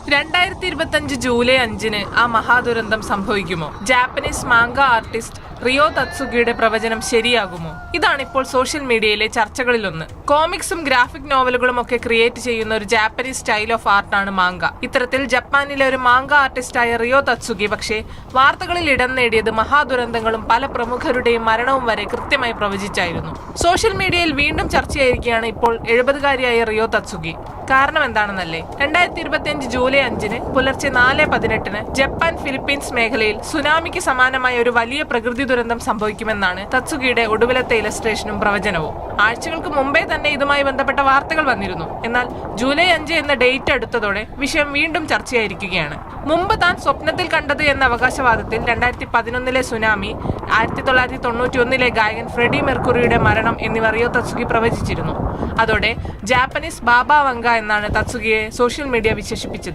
2025 July 5-ന് ആ മഹാദുരന്തം സംഭവിക്കുമോ? Japanese manga artist Rio തത്സുഗിയുടെ പ്രവചനം ശരിയാകുമോ? ഇതാണ് ഇപ്പോൾ സോഷ്യൽ മീഡിയയിലെ ചർച്ചകളിലൊന്ന്. കോമിക്സും ഗ്രാഫിക് നോവലുകളും ഒക്കെ ക്രിയേറ്റ് ചെയ്യുന്ന ഒരു ജാപ്പനീസ് സ്റ്റൈൽ ഓഫ് ആർട്ടാണ് മാങ്ക. ഇത്തരത്തിൽ ജപ്പാനിലെ ഒരു മാങ്ക ആർട്ടിസ്റ്റായ റിയോ തത്സുഗി പക്ഷേ വാർത്തകളിൽ ഇടം നേടിയത് മഹാദുരന്തങ്ങളും പല പ്രമുഖരുടെയും മരണവും വരെ കൃത്യമായി പ്രവചിച്ചായിരുന്നു. സോഷ്യൽ മീഡിയയിൽ വീണ്ടും ചർച്ചയായിരിക്കുകയാണ് ഇപ്പോൾ 70-കാരിയായ റിയോ തത്സുഗി. കാരണം എന്താണെന്നല്ലേ? 2025 ജൂലൈ 5-ന് പുലർച്ചെ 4:18 ജപ്പാൻ ഫിലിപ്പീൻസ് മേഖലയിൽ സുനാമിക്ക് സമാനമായ ഒരു വലിയ പ്രകൃതി ദുരന്തം സംഭവിക്കുമെന്നാണ് തത്സുഗിയുടെ ഒടുവിലത്തെ ഇലസ്ട്രേഷനും പ്രവചനവും. ആഴ്ചകൾക്ക് മുമ്പേ തന്നെ ഇതുമായി ബന്ധപ്പെട്ട വാർത്തകൾ വന്നിരുന്നു. എന്നാൽ ജൂലൈ 5 എന്ന ഡേറ്റ് അടുത്തതോടെ വിഷയം വീണ്ടും ചർച്ചയായിരിക്കുകയാണ്. മുമ്പ് താൻ സ്വപ്നത്തിൽ കണ്ടത് എന്ന അവകാശവാദത്തിൽ 2011-ലെ സുനാമി, 1991-ലെ ഗായകൻ ഫ്രെഡി മെർക്കുറിയുടെ മരണം എന്നിവ റിയോ തത്സുഗി പ്രവചിച്ചിരുന്നു. അതോടെ ജാപ്പനീസ് ബാബ വങ്ക എന്നാണ് തത്സുഗിയെ സോഷ്യൽ മീഡിയ വിശേഷിപ്പിച്ചത്.